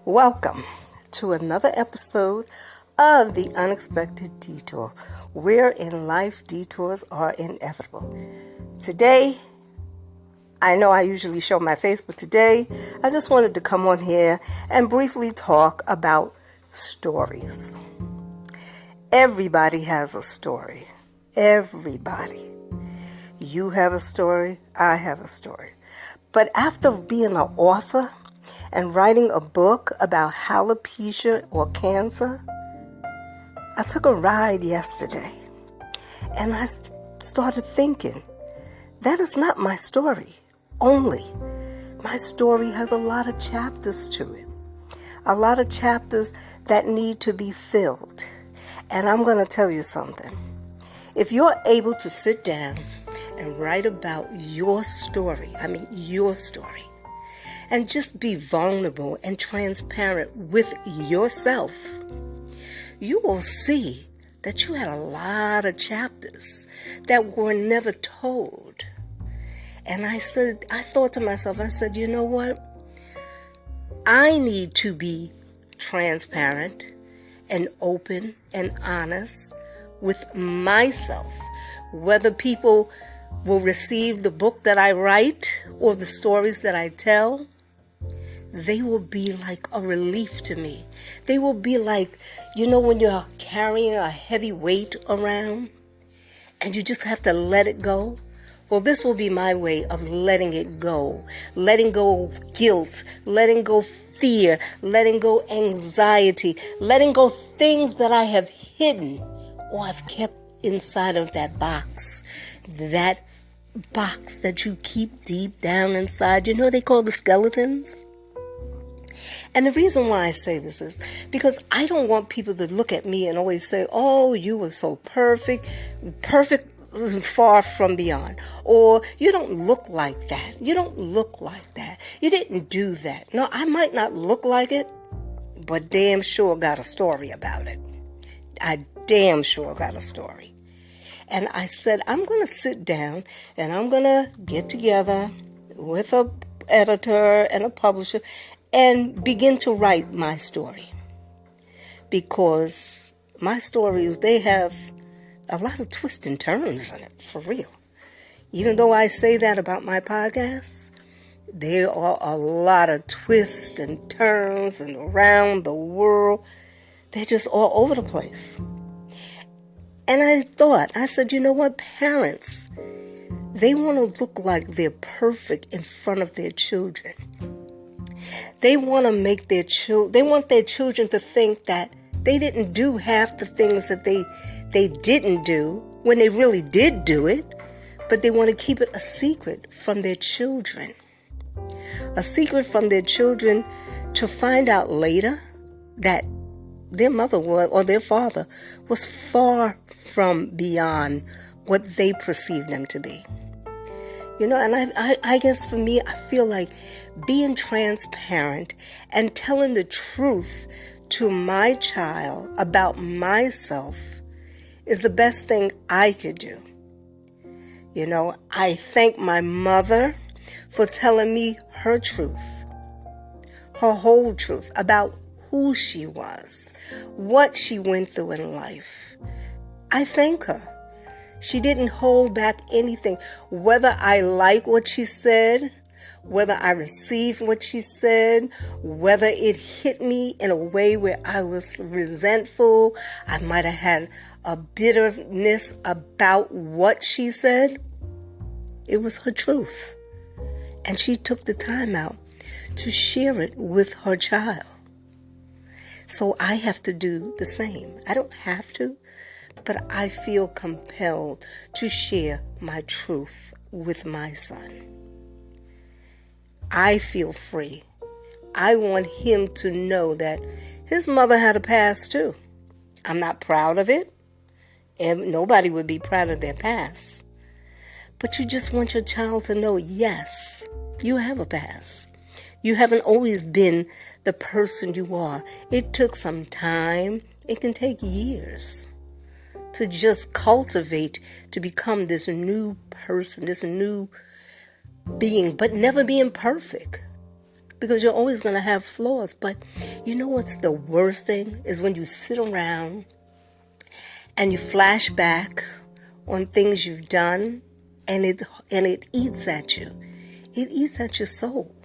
Welcome to another episode of The Unexpected Detour, where in life detours are inevitable. Today, I know I usually show my face, but today I just wanted to come on here and briefly talk about stories. Everybody has a story. Everybody. You have a story, I have a story. But after being an author and writing a book about alopecia or cancer, I took a ride yesterday and I started thinking, that is not my story only. My story has a lot of chapters to it, a lot of chapters that need to be filled. And I'm going to tell you something. If you're able to sit down and write about your story, and just be vulnerable and transparent with yourself, you will see that you had a lot of chapters that were never told. And I thought to myself, I said, you know what? I need to be transparent and open and honest with myself, whether people will receive the book that I write or the stories that I tell. They will be like a relief to me. They will be like, when you're carrying a heavy weight around and you just have to let it go. Well, this will be my way of letting it go. Letting go of guilt, letting go fear, letting go anxiety, letting go things that I have hidden or I've kept inside of that box. That box that you keep deep down inside. They call the skeletons. And the reason why I say this is because I don't want people to look at me and always say, oh, you were so perfect far from beyond. Or you don't look like that. You don't look like that. You didn't do that. No, I might not look like it, but damn sure got a story about it. I damn sure got a story. And I said, I'm going to sit down and I'm going to get together with an editor and a publisher and begin to write my story. Because my stories, they have a lot of twists and turns in it, for real. Even though I say that about my podcast, there are a lot of twists and turns and around the world. They're just all over the place. And I said, you know what, parents, they want to look like they're perfect in front of their children. They want to make their children to think that they didn't do half the things that they didn't do when they really did do it, but they want to keep it a secret from their children. A secret from their children to find out later that their mother or their father was far from beyond what they perceived them to be. And I guess for me, I feel like being transparent and telling the truth to my child about myself is the best thing I could do. I thank my mother for telling me her truth, her whole truth about who she was, what she went through in life. I thank her. She didn't hold back anything, whether I like what she said, whether I received what she said, whether it hit me in a way where I was resentful, I might have had a bitterness about what she said. It was her truth. And she took the time out to share it with her child. So I have to do the same. I don't have to, but I feel compelled to share my truth with my son. I feel free. I want him to know that his mother had a past too. I'm not proud of it, and nobody would be proud of their past. But you just want your child to know, yes, you have a past. You haven't always been the person you are. It took some time. It can take years to just cultivate, to become this new person, this new being, but never being perfect. because you're always going to have flaws. But you know what's the worst thing is when you sit around and you flash back on things you've done, and it eats at you. It eats at your soul.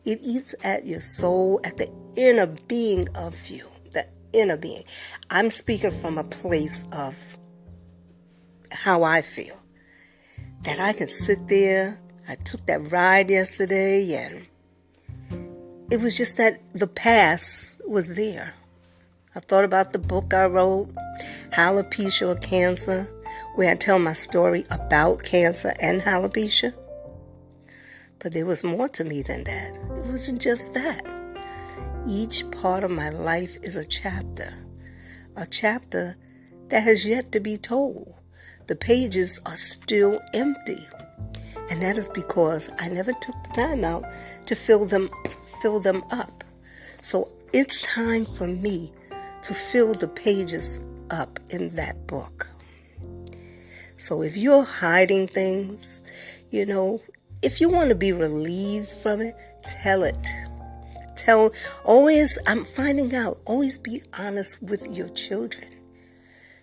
It eats at your soul, at the inner being of you, the inner being. I'm speaking from a place of how I feel. That I can sit there. I took that ride yesterday, and it was just that the past was there. I thought about the book I wrote, Alopecia or Cancer, where I tell my story about cancer and alopecia. But there was more to me than that. It wasn't just that. Each part of my life is a chapter that has yet to be told. The pages are still empty. And that is because I never took the time out to fill them up. So it's time for me to fill the pages up in that book. So if you're hiding things, if you want to be relieved from it, tell it. I'm finding out, always be honest with your children.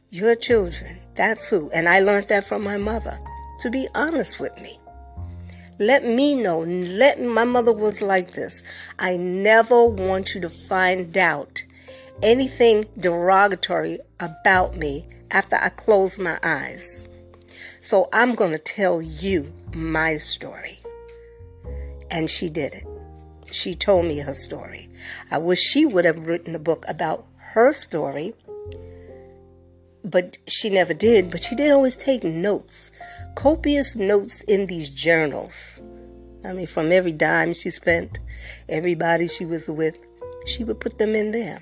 Your children, that's who. And I learned that from my mother, to be honest with me. Let me know. My mother was like this. I never want you to find out anything derogatory about me after I close my eyes. So I'm going to tell you my story. And she did it. She told me her story. I wish she would have written a book about her story, but she never did. But she did always take notes, copious notes in these journals. I mean, from every dime she spent, everybody she was with, she would put them in there.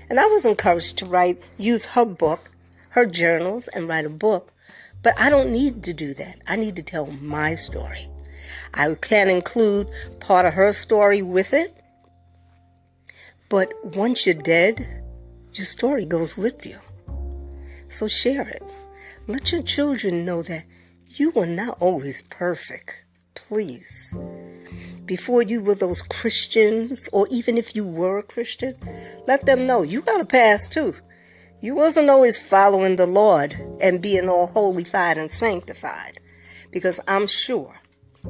And I was encouraged to use her book, her journals, and write a book. But I don't need to do that. I need to tell my story. I can include part of her story with it. But once you're dead, your story goes with you. So share it. Let your children know that you were not always perfect. Please. Before you were those Christians, or even if you were a Christian, let them know you got a past too. You wasn't always following the Lord and being all holified and sanctified. Because I'm sure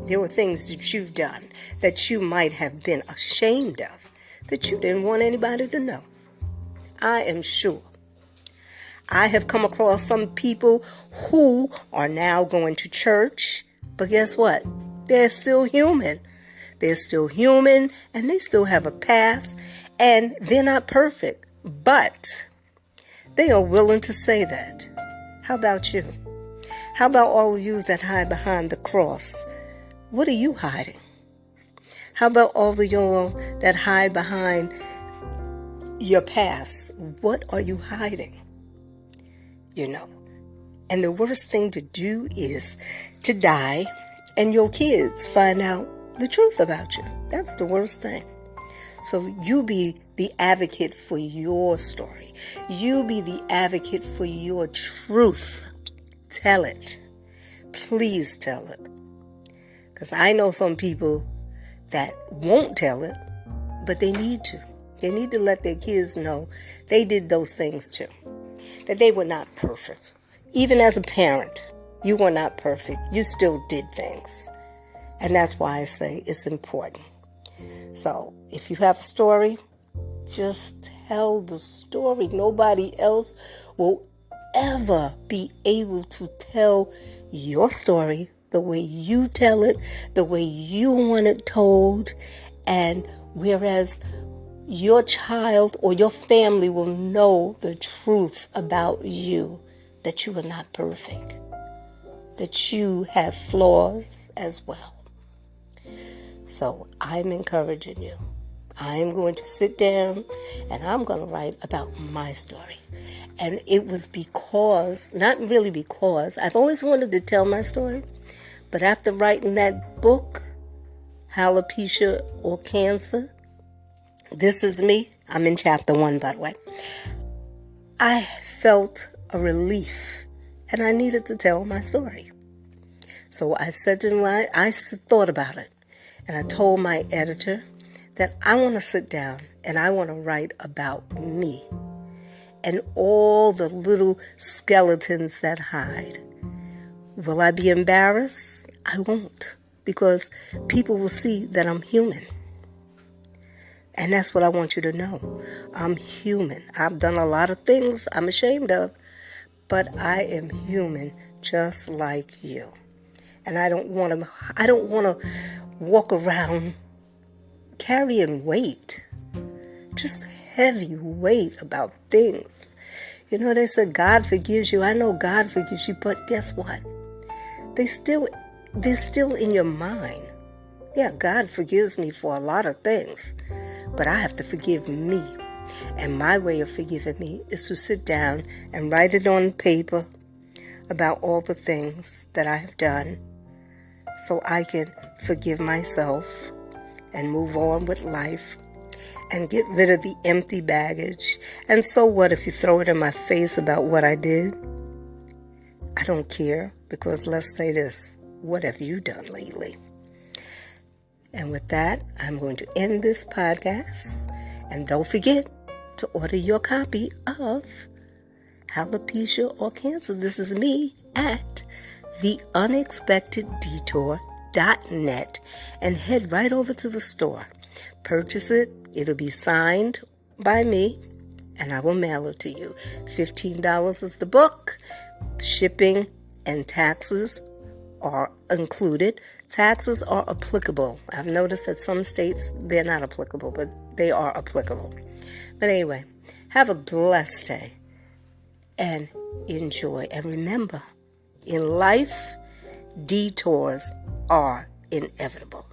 there were things that you've done that you might have been ashamed of, that you didn't want anybody to know. I am sure. I have come across some people who are now going to church, but guess what? They're still human. They're still human, and they still have a past, and they're not perfect, but they are willing to say that. How about you? How about all of you that hide behind the cross? What are you hiding? How about all of y'all that hide behind your past? What are you hiding? And the worst thing to do is to die and your kids find out the truth about you. That's the worst thing. So you be the advocate for your story. You be the advocate for your truth. Tell it. Please tell it. Because I know some people that won't tell it, but they need to. They need to let their kids know they did those things too. That they were not perfect. Even as a parent, you were not perfect. You still did things. And that's why I say it's important. So if you have a story, just tell the story. Nobody else will ever be able to tell your story the way you tell it, the way you want it told. And whereas your child or your family will know the truth about you, that you are not perfect, that you have flaws as well. So I'm encouraging you. I'm going to sit down and I'm going to write about my story. And it was because, not really because, I've always wanted to tell my story, but after writing that book, Alopecia or Cancer, This Is Me, I'm in chapter 1, by the way, I felt a relief and I needed to tell my story. So I said to I thought about it and I told my editor that I want to sit down and I want to write about me and all the little skeletons that hide. Will I be embarrassed? I won't, because people will see that I'm human. And that's what I want you to know. I'm human. I've done a lot of things I'm ashamed of, but I am human just like you. And I don't want to walk around carrying weight, just heavy weight about things. You know, they said God forgives you. I know God forgives you, but guess what? They're still in your mind. Yeah, God forgives me for a lot of things, but I have to forgive me. And my way of forgiving me is to sit down and write it on paper about all the things that I have done so I can forgive myself and move on with life and get rid of the empty baggage. And so what if you throw it in my face about what I did? I don't care, because let's say this, what have you done lately? And with that, I'm going to end this podcast. And don't forget to order your copy of Alopecia or Cancer. This is me at theunexpecteddetour.net, and head right over to the store. Purchase it. It'll be signed by me, and I will mail it to you. $15 is the book. Shipping and taxes are included. Taxes are applicable. I've noticed that some states, they're not applicable, but they are applicable. But anyway, have a blessed day and enjoy. And remember, in life, detours are inevitable.